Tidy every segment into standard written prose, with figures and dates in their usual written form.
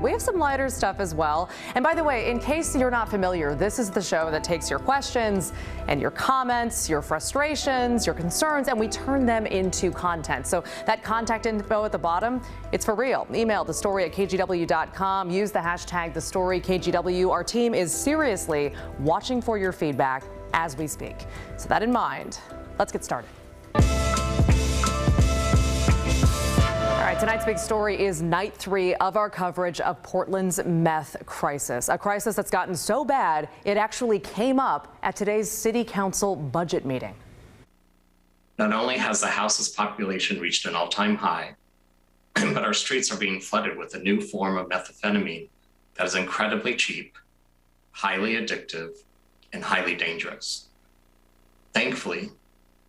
We have some lighter stuff as well. And by the way, in case you're not familiar, this is the show that takes your questions and your comments, your frustrations, your concerns, and we turn them into content. So that contact info at the bottom, it's for real. Email thestory@kgw.com. Use the hashtag #TheStoryKGW. Our team is seriously watching for your feedback as we speak. So that in mind, let's get started. All right, tonight's big story is night 3 of our coverage of Portland's meth crisis, a crisis that's gotten so bad it actually came up at today's city council budget meeting. Not only has the house's population reached an all-time high, but our streets are being flooded with a new form of methamphetamine that is incredibly cheap, highly addictive, and highly dangerous. Thankfully,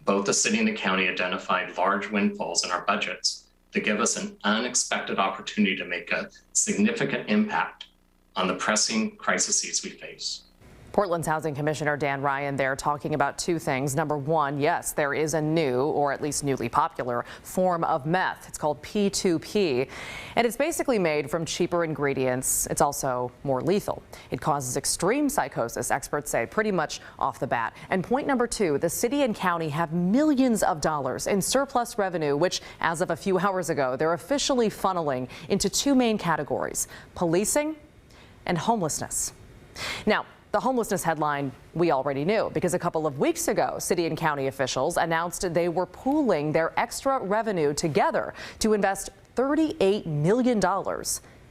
both the city and the county identified large windfalls in our budgets to give us an unexpected opportunity to make a significant impact on the pressing crises we face. Portland's Housing Commissioner Dan Ryan there talking about two things. Number one, yes, there is a new, or at least newly popular, form of meth. It's called P2P, and it's basically made from cheaper ingredients. It's also more lethal. It causes extreme psychosis, experts say, pretty much off the bat. And point number two, the city and county have millions of dollars in surplus revenue, which, as of a few hours ago, they're officially funneling into two main categories: policing and homelessness. Now, the homelessness headline we already knew because a couple of weeks ago, city and county officials announced they were pooling their extra revenue together to invest $38 million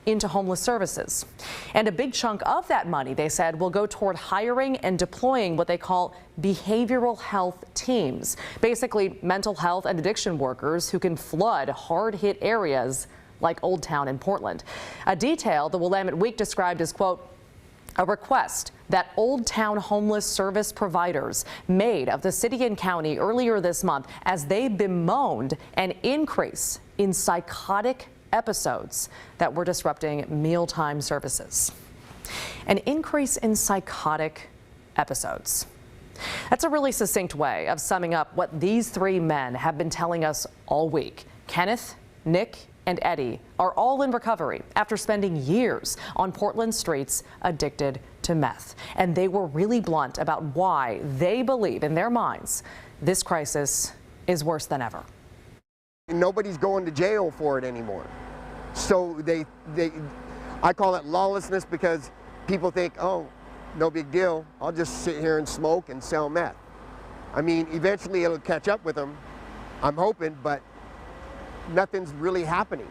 into homeless services. And a big chunk of that money, they said, will go toward hiring and deploying what they call behavioral health teams, basically mental health and addiction workers who can flood hard-hit areas like Old Town in Portland. A detail the Willamette Week described as, quote, a request that Old Town homeless service providers made of the city and county earlier this month as they bemoaned an increase in psychotic episodes that were disrupting mealtime services. An increase in psychotic episodes. That's a really succinct way of summing up what these three men have been telling us all week. Kenneth, Nick, and Eddie are all in recovery after spending years on Portland streets addicted to meth. And they were really blunt about why they believe in their minds this crisis is worse than ever. Nobody's going to jail for it anymore. So I call it lawlessness because people think, oh, no big deal. I'll just sit here and smoke and sell meth. I mean, eventually it'll catch up with them, I'm hoping, but nothing's really happening.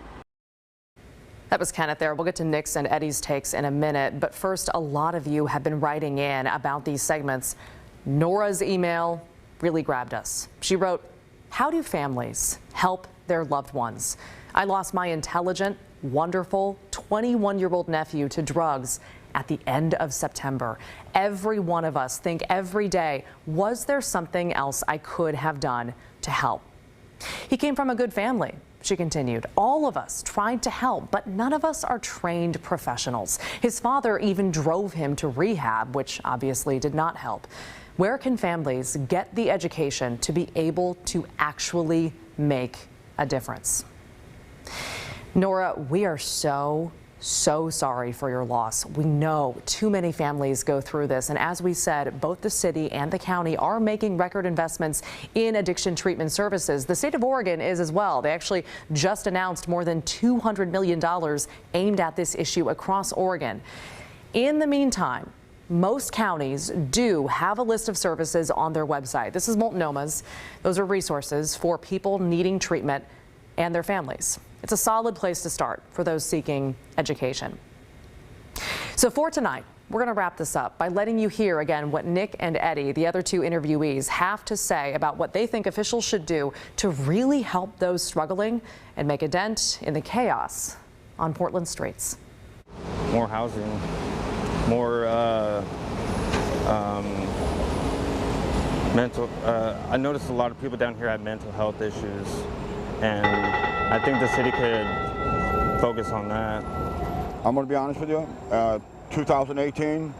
That was Kenneth there. We'll get to Nick's and Eddie's takes in a minute. But first, a lot of you have been writing in about these segments. Nora's email really grabbed us. She wrote, how do families help their loved ones? I lost my intelligent, wonderful 21-year-old nephew to drugs at the end of September. Every one of us think every day, was there something else I could have done to help? He came from a good family, she continued. All of us tried to help, but none of us are trained professionals. His father even drove him to rehab, which obviously did not help. Where can families get the education to be able to actually make a difference? Nora, we are so sorry for your loss. We know too many families go through this, and as we said, both the city and the county are making record investments in addiction treatment services. The state of Oregon is as well. They actually just announced more than $200 million aimed at this issue across Oregon. In the meantime, most counties do have a list of services on their website. This is Multnoma's. Those are resources for people needing treatment and their families. It's a solid place to start for those seeking education. So for tonight, we're going to wrap this up by letting you hear again what Nick and Eddie, the other two interviewees, have to say about what they think officials should do to really help those struggling and make a dent in the chaos on Portland streets. More housing, more mental. I noticed a lot of people down here have mental health issues, and I think the city could focus on that. I'm going to be honest with you. 2018,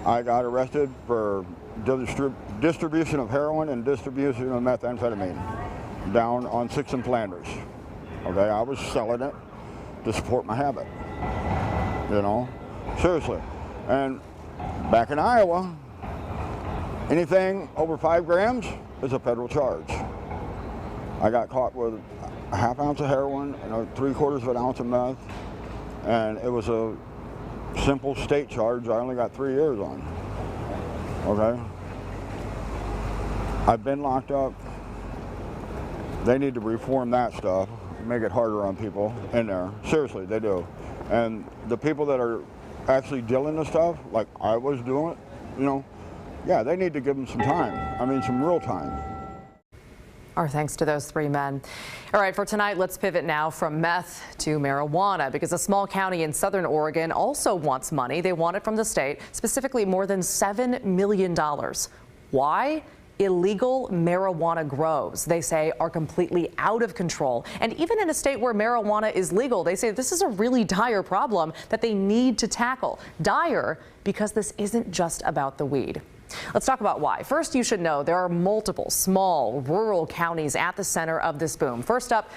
I got arrested for distribution of heroin and distribution of methamphetamine down on 6th and Flanders. Okay, I was selling it to support my habit. you know, seriously. And back in Iowa, anything over 5 grams is a federal charge. I got caught with a ½ ounce of heroin and 3/4 of an ounce of meth, and it was a simple state charge I only got 3 years on. Okay? I've been locked up. They need to reform that stuff, make it harder on people in there. Seriously, they do. And the people that are actually dealing this stuff, like I was doing it, you know, yeah, they need to give them some time. I mean, some real time. Our thanks to those 3 men. All right, for tonight, let's pivot now from meth to marijuana, because a small county in southern Oregon also wants money. They want it from the state, specifically more than $7 million. Why? Illegal marijuana grows, they say, are completely out of control. And even in a state where marijuana is legal, they say this is a really dire problem that they need to tackle. Dire because this isn't just about the weed. Let's talk about why. First, you should know there are multiple small rural counties at the center of this boom. First up,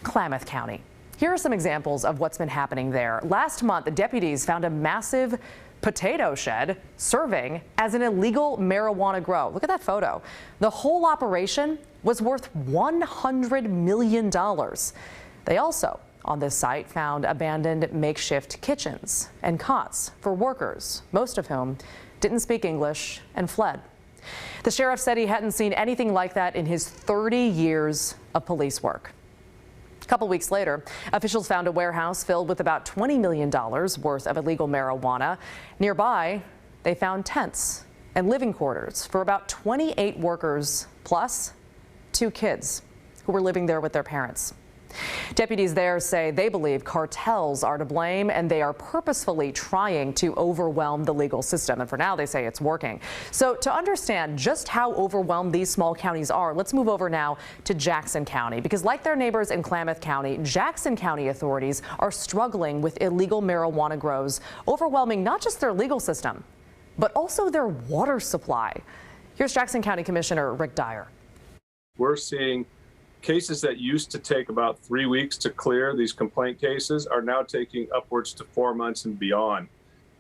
Klamath County. Here are some examples of what's been happening there. Last month, the deputies found a massive potato shed serving as an illegal marijuana grow. Look at that photo. The whole operation was worth $100 million. They also, on this site, found abandoned makeshift kitchens and cots for workers, most of whom didn't speak English and fled. The sheriff said he hadn't seen anything like that in his 30 years of police work. A couple weeks later, officials found a warehouse filled with about $20 million worth of illegal marijuana. Nearby, they found tents and living quarters for about 28 workers, plus 2 kids who were living there with their parents. Deputies there say they believe cartels are to blame, and they are purposefully trying to overwhelm the legal system. And for now, they say it's working. So to understand just how overwhelmed these small counties are, let's move over now to Jackson County, because like their neighbors in Klamath County, Jackson County authorities are struggling with illegal marijuana grows, overwhelming not just their legal system, but also their water supply. Here's Jackson County Commissioner Rick Dyer. We're seeing cases that used to take about 3 weeks to clear, these complaint cases, are now taking upwards to 4 months and beyond.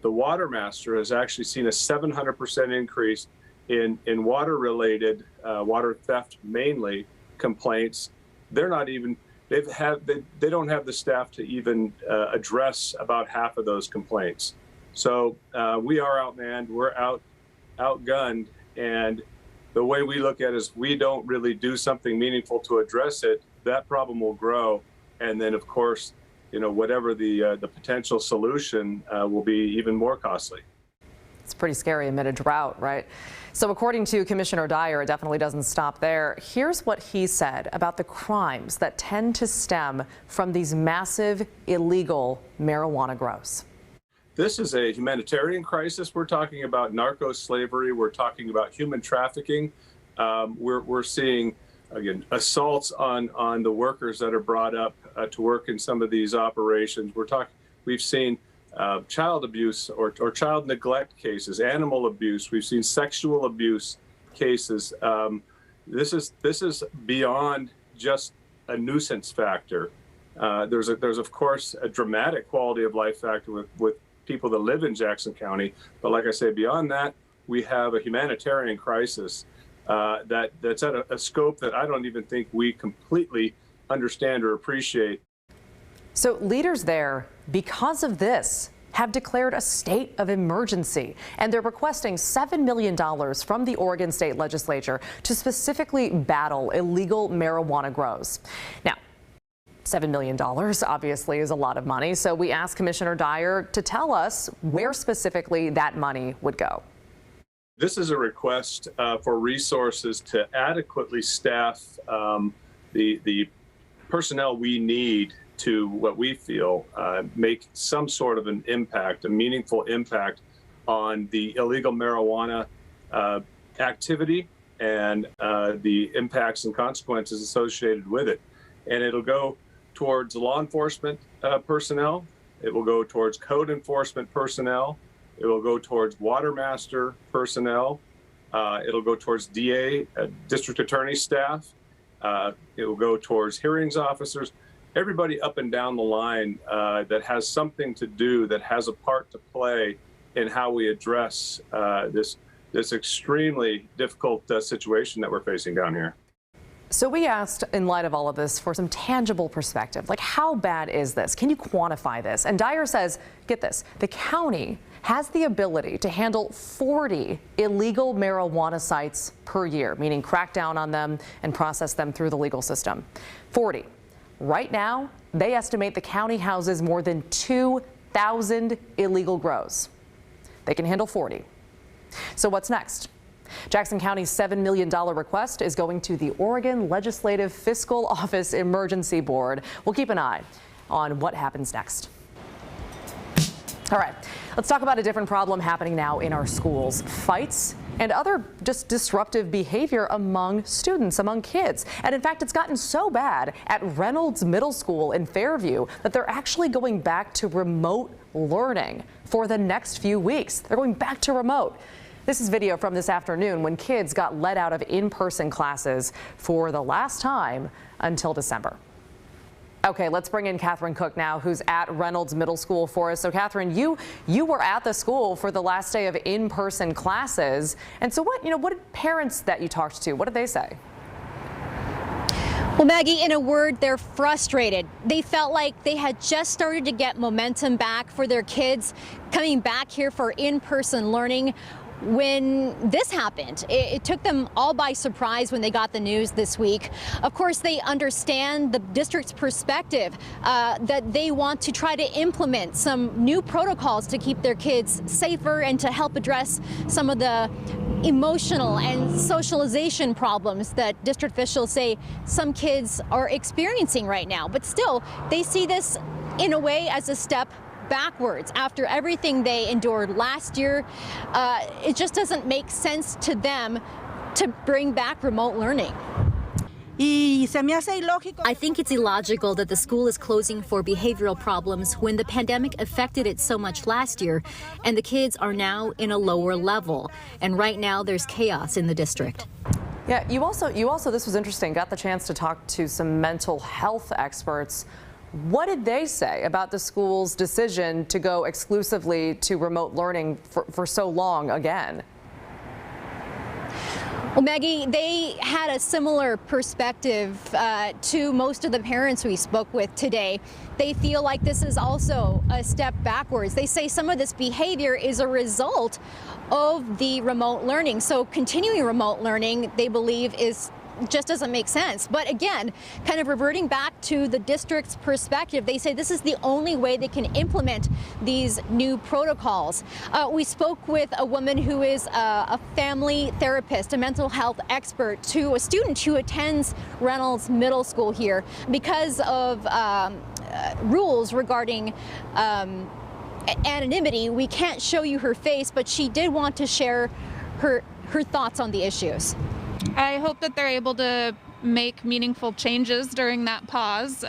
The Water Master has actually seen a 700% increase in water-related, water theft mainly, complaints. They're not even, they don't have the staff to even address about half of those complaints. So we are outmanned, we're outgunned, and the way we look at it is we don't really do something meaningful to address it, that problem will grow. And then, of course, you know, whatever the potential solution will be even more costly. It's pretty scary amid a drought, right? So according to Commissioner Dyer, it definitely doesn't stop there. Here's what he said about the crimes that tend to stem from these massive illegal marijuana grows. This is a humanitarian crisis. We're talking about narco slavery. We're talking about human trafficking. We're seeing, again, assaults on the workers that are brought up to work in some of these operations. We've seen child abuse or child neglect cases, animal abuse. We've seen sexual abuse cases. This is beyond just a nuisance factor. There's of course a dramatic quality of life factor with people that live in Jackson County. But like I say, beyond that, we have a humanitarian crisis that's at a scope that I don't even think we completely understand or appreciate. So leaders there, because of this, have declared a state of emergency, and they're requesting $7 million from the Oregon State Legislature to specifically battle illegal marijuana grows. Now, $7 million obviously is a lot of money, so we asked Commissioner Dyer to tell us where specifically that money would go. This is a request for resources to adequately staff the personnel we need to what we feel make some sort of an impact, a meaningful impact on the illegal marijuana activity and the impacts and consequences associated with it. And it'll go towards law enforcement personnel. It will go towards code enforcement personnel. It will go towards water master personnel. It'll go towards DA, district attorney staff. It will go towards hearings officers. everybody up and down the line that has something to do, that has a part to play in how we address this extremely difficult situation that we're facing down here. So we asked, in light of all of this, for some tangible perspective. Like, how bad is this? Can you quantify this? And Dyer says, get this, the county has the ability to handle 40 illegal marijuana sites per year, meaning crack down on them and process them through the legal system. 40. Right now, they estimate the county houses more than 2,000 illegal grows. They can handle 40. So what's next? Jackson County's $7 million request is going to the Oregon Legislative Fiscal Office Emergency Board. We'll keep an eye on what happens next. All right, let's talk about a different problem happening now in our schools. Fights and other just disruptive behavior among students, among kids. And in fact, it's gotten so bad at Reynolds Middle School in Fairview that they're actually going back to remote learning for the next few weeks. They're going back to remote. This is video from this afternoon when kids got let out of in-person classes for the last time until December. Okay, let's bring in Catherine Cook now, who's at Reynolds Middle School for us. So Catherine, you were at the school for the last day of in-person classes. And so what did parents that you talked to, what did they say? Well, Maggie, in a word, they're frustrated. They felt like they had just started to get momentum back for their kids coming back here for in-person learning when this happened. It took them all by surprise when they got the news this week. Of course, they understand the district's perspective that they want to try to implement some new protocols to keep their kids safer and to help address some of the emotional and socialization problems that district officials say some kids are experiencing right now. But still, they see this in a way as a step backwards after everything they endured last year. It just doesn't make sense to them to bring back remote learning. I think it's illogical that the school is closing for behavioral problems when the pandemic affected it so much last year, and the kids are now in a lower level. And right now there's chaos in the district. Yeah, you also, this was interesting, got the chance to talk to some mental health experts. What did they say about the school's decision to go exclusively to remote learning for so long again? Well, Maggie, they had a similar perspective to most of the parents we spoke with today. They feel like this is also a step backwards. They say some of this behavior is a result of the remote learning. So continuing remote learning, they believe, just doesn't make sense. But again, kind of reverting back to the district's perspective, they say this is the only way they can implement these new protocols. We spoke with a woman who is a family therapist, a mental health expert, to a student who attends Reynolds Middle School here. Because of rules regarding anonymity, we can't show you her face, but she did want to share her thoughts on the issues. I hope that they're able to make meaningful changes during that pause.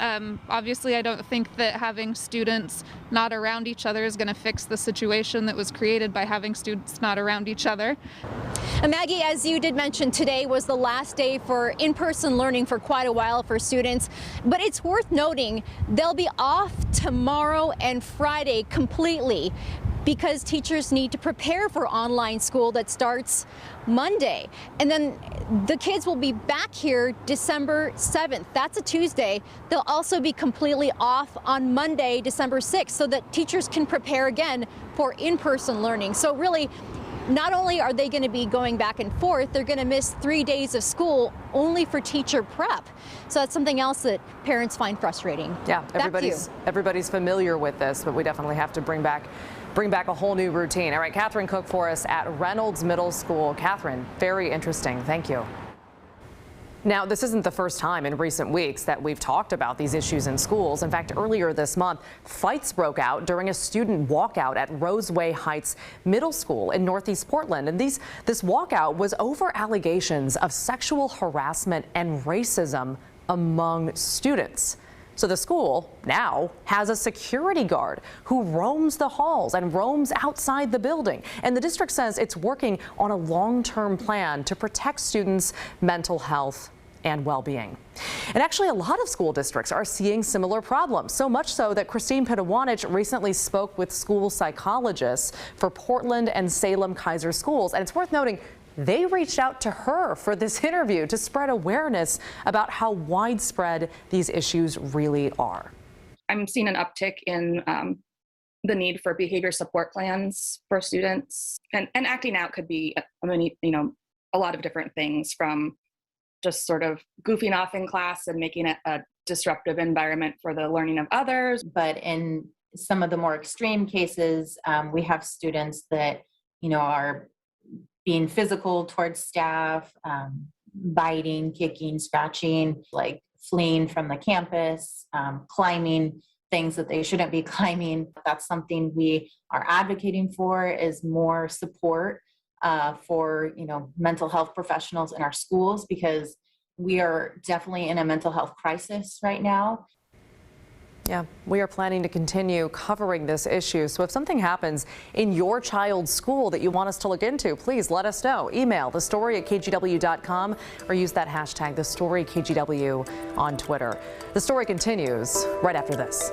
Obviously, I don't think that having students not around each other is going to fix the situation that was created by having students not around each other. And Maggie, as you did mention, today was the last day for in-person learning for quite a while for students. But it's worth noting they'll be off tomorrow and Friday completely, because teachers need to prepare for online school that starts Monday. And then the kids will be back here December 7th. That's a Tuesday. They'll also be completely off on Monday, December 6th, so that teachers can prepare again for in-person learning. So really, not only are they going to be going back and forth, they're going to miss 3 days of school only for teacher prep. So that's something else that parents find frustrating. Yeah, everybody's familiar with this, but we definitely have to bring back a whole new routine. All right, Catherine Cook for us at Reynolds Middle School. Catherine, very interesting. Thank you. Now, this isn't the first time in recent weeks that we've talked about these issues in schools. In fact, earlier this month, fights broke out during a student walkout at Roseway Heights Middle School in Northeast Portland. And this walkout was over allegations of sexual harassment and racism among students. So the school now has a security guard who roams the halls and roams outside the building. And the district says it's working on a long-term plan to protect students' mental health and well-being. And actually, a lot of school districts are seeing similar problems, so much so that Christine Pitawanich recently spoke with school psychologists for Portland and Salem Kaiser schools. And it's worth noting, they reached out to her for this interview to spread awareness about how widespread these issues really are. I'm seeing an uptick in the need for behavior support plans for students, and acting out could be a lot of different things, from just sort of goofing off in class and making it a disruptive environment for the learning of others. But in some of the more extreme cases, we have students that, are being physical towards staff, biting, kicking, scratching, like fleeing from the campus, climbing things that they shouldn't be climbing. That's something we are advocating for, is more support for mental health professionals in our schools, because we are definitely in a mental health crisis right now. Yeah, we are planning to continue covering this issue. So if something happens in your child's school that you want us to look into, please let us know. Email thestory@kgw.com or use that hashtag #TheStoryKGW on Twitter. The story continues right after this.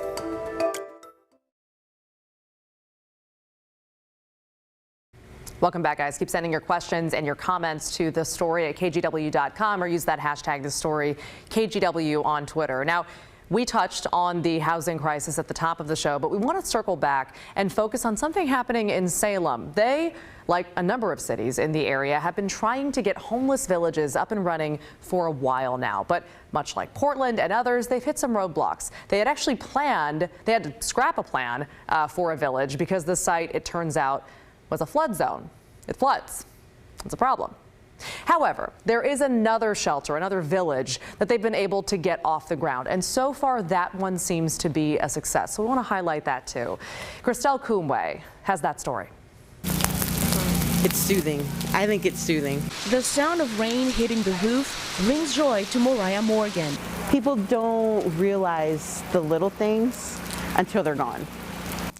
Welcome back, guys. Keep sending your questions and your comments to thestory@kgw.com or use that hashtag #TheStoryKGW on Twitter. Now, we touched on the housing crisis at the top of the show, but we want to circle back and focus on something happening in Salem. They, like a number of cities in the area, have been trying to get homeless villages up and running for a while now. But much like Portland and others, they've hit some roadblocks. They had actually planned, they had to scrap a plan for a village because the site, it turns out, was a flood zone. It floods. It's a problem. However, there is another shelter, another village that they've been able to get off the ground. And so far, that one seems to be a success. So we want to highlight that too. Christelle Kumwe has that story. It's soothing. I think it's soothing. The sound of rain hitting the roof brings joy to Mariah Morgan. People don't realize the little things until they're gone.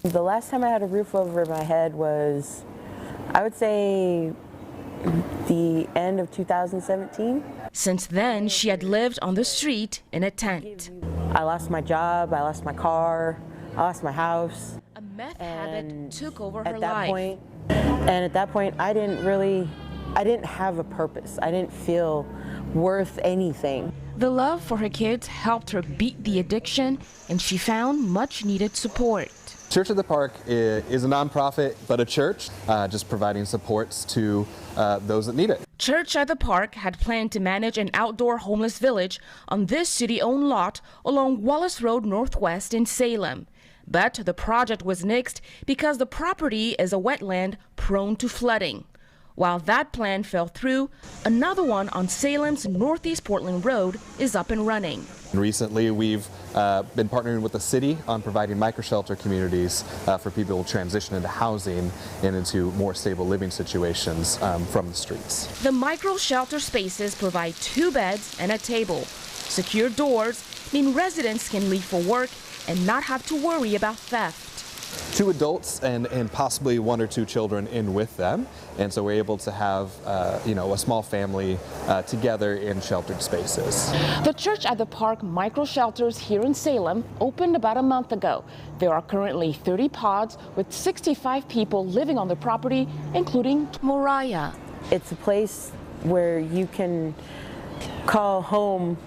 The last time I had a roof over my head was, I would say, the end of 2017. Since then, she had lived on the street in a tent. I lost my job, I lost my car, I lost my house. A meth habit took over her at that life. At that point, I didn't have a purpose. I didn't feel worth anything. The love for her kids helped her beat the addiction, and she found much needed support. Church at the Park is a nonprofit, but a church, just providing supports to those that need it. Church at the Park had planned to manage an outdoor homeless village on this city-owned lot along Wallace Road Northwest in Salem. But the project was nixed because the property is a wetland prone to flooding. While that plan fell through, another one on Salem's Northeast Portland Road is up and running. Recently, we've been partnering with the city on providing microshelter communities for people to transition into housing and into more stable living situations from the streets. The micro-shelter spaces provide 2 beds and a table. Secure doors mean residents can leave for work and not have to worry about theft. 2 adults and possibly 1 or 2 children in with them, and so we're able to have a small family together in sheltered spaces. The Church at the Park micro shelters here in Salem opened about a month ago. There are currently 30 pods with 65 people living on the property, including Mariah. It's a place where you can call home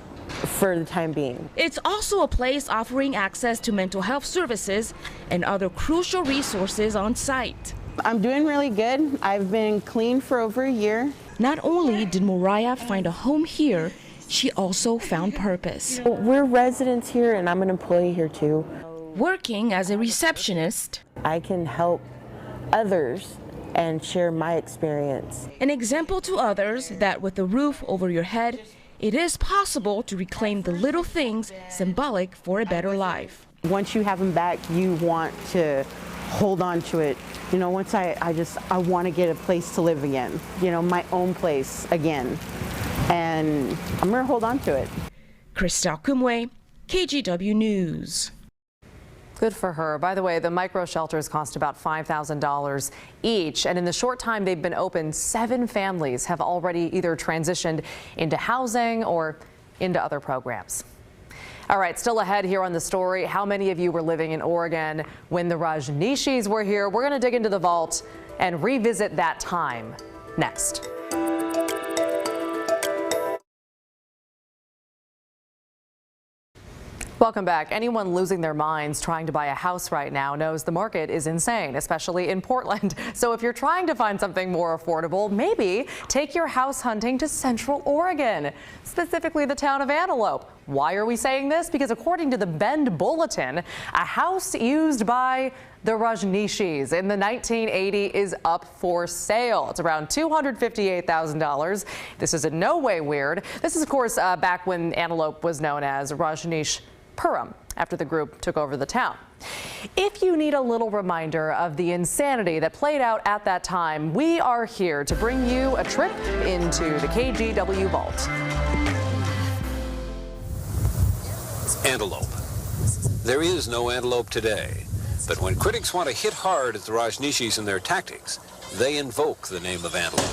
for the time being. It's also a place offering access to mental health services and other crucial resources on site. I'm doing really good. I've been clean for over a year. Not only did Mariah find a home here, she also found purpose. We're residents here and I'm an employee here too. Working as a receptionist, I can help others and share my experience. An example to others that with a roof over your head, it is possible to reclaim the little things symbolic for a better life. Once you have them back, you want to hold on to it. Once I want to get a place to live again, my own place again. And I'm going to hold on to it. Christelle Kumwe, KGW News. Good for her. By the way, the micro shelters cost about $5,000 each. And in the short time they've been open, 7 families have already either transitioned into housing or into other programs. All right, still ahead here on The Story. How many of you were living in Oregon when the Rajneeshis were here? We're going to dig into the vault and revisit that time next. Welcome back. Anyone losing their minds trying to buy a house right now knows the market is insane, especially in Portland. So if you're trying to find something more affordable, maybe take your house hunting to Central Oregon, specifically the town of Antelope. Why are we saying this? Because according to the Bend Bulletin, a house used by the Rajneeshis in the 1980s is up for sale. It's around $258,000. This is in no way weird. This is, of course, back when Antelope was known as Rajneeshpuram, after the group took over the town. If you need a little reminder of the insanity that played out at that time, we are here to bring you a trip into the KGW vault. Antelope. There is no antelope today, but when critics want to hit hard at the Rajneeshis and their tactics, they invoke the name of Antelope.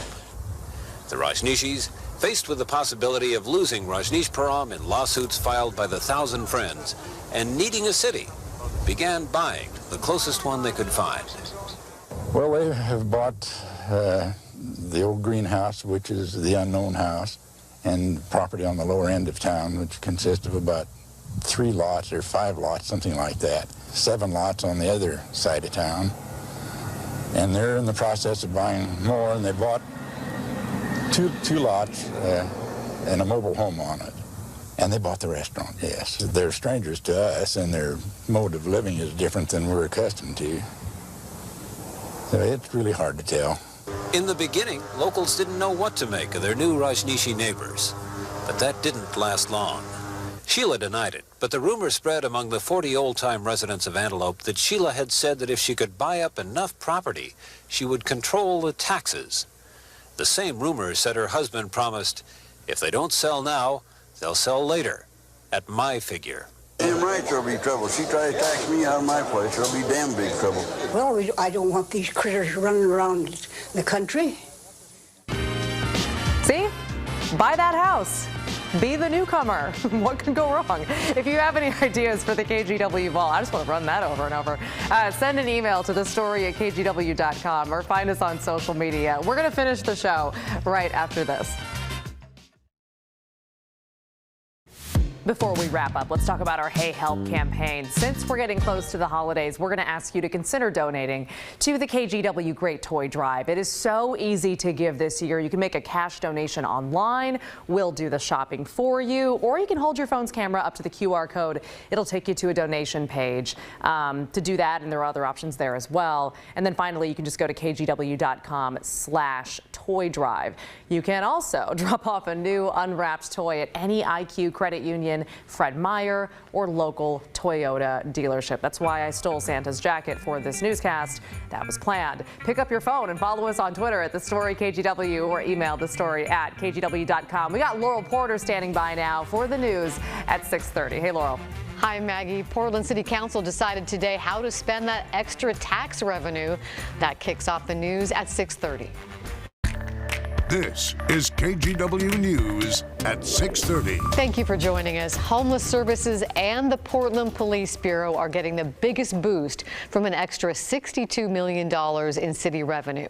The Rajneeshis, faced with the possibility of losing Rajneeshpuram in lawsuits filed by the 1,000 Friends and needing a city, began buying the closest one they could find. Well, they have bought the old greenhouse, which is the unknown house, and property on the lower end of town, which consists of about 3 lots or 5 lots, something like that. 7 lots on the other side of town. And they're in the process of buying more, and they bought two lots and a mobile home on it. And they bought the restaurant, yes. They're strangers to us, and their mode of living is different than we're accustomed to. So it's really hard to tell. In the beginning, locals didn't know what to make of their new Rajneeshi neighbors, but that didn't last long. Sheila denied it, but the rumor spread among the 40 old-time residents of Antelope that Sheila had said that if she could buy up enough property, she would control the taxes. The same rumor said her husband promised, if they don't sell now, they'll sell later, at my figure. Damn right there'll be trouble. She tried to tax me out of my place, there'll be damn big trouble. Well, I don't want these critters running around the country. See? Buy that house. Be the newcomer. What could go wrong? If you have any ideas for the KGW Vault, I just want to run that over and over. Send an email to thestory@kgw.com or find us on social media. We're going to finish the show right after this. Before we wrap up, let's talk about our Hey Help campaign. Since we're getting close to the holidays, we're going to ask you to consider donating to the KGW Great Toy Drive. It is so easy to give this year. You can make a cash donation online. We'll do the shopping for you, or you can hold your phone's camera up to the QR code. It'll take you to a donation page to do that, and there are other options there as well. And then finally, you can just go to kgw.com/toy drive. You can also drop off a new unwrapped toy at any IQ credit union, Fred Meyer, or local Toyota dealership. That's why I stole Santa's jacket for this newscast. That was planned. Pick up your phone and follow us on Twitter at @TheStoryKGW or email thestory@kgw.com. We got Laurel Porter standing by now for the news at 6:30. Hey, Laurel. Hi, Maggie. Portland City Council decided today how to spend that extra tax revenue. That kicks off the news at 6:30. This is KGW News at 6:30. Thank you for joining us. Homeless Services and the Portland Police Bureau are getting the biggest boost from an extra $62 million in city revenue.